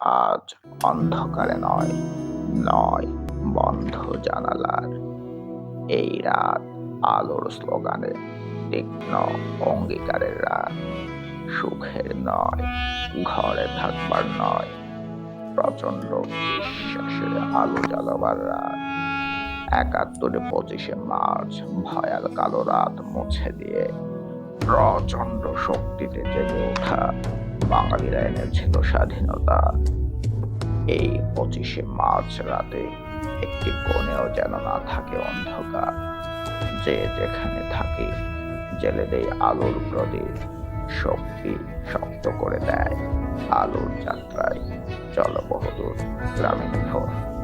আজ অন্ধকারে নয়, নয় বন্ধ জানালার এই রাত আলোর স্লোগানে তীক্ষ্ণ অঙ্গীকারের রাত। সুখের নয়, ঘরে থাকবার নয়, প্রচন্ড বিশ্বাসের আলো জ্বালাবার রাত। ৭১-এ ২৫শে মার্চ ভয়াল কালো রাত মুছে দিয়ে প্রচন্ড শক্তিতে জেগে ওঠা বাঙালিরা এনেছিল স্বাধীনতা। এই ২৫শে মার্চ রাতে একটি কোণেও যেন না থাকে অন্ধকার। যে যেখানে থাকি জ্বেলে দেয় আলোর প্রদীপ। শক্তি শক্ত করে দেয় আলোর যাত্রায়। চলো বহুদূর গ্রামীণ ফোন।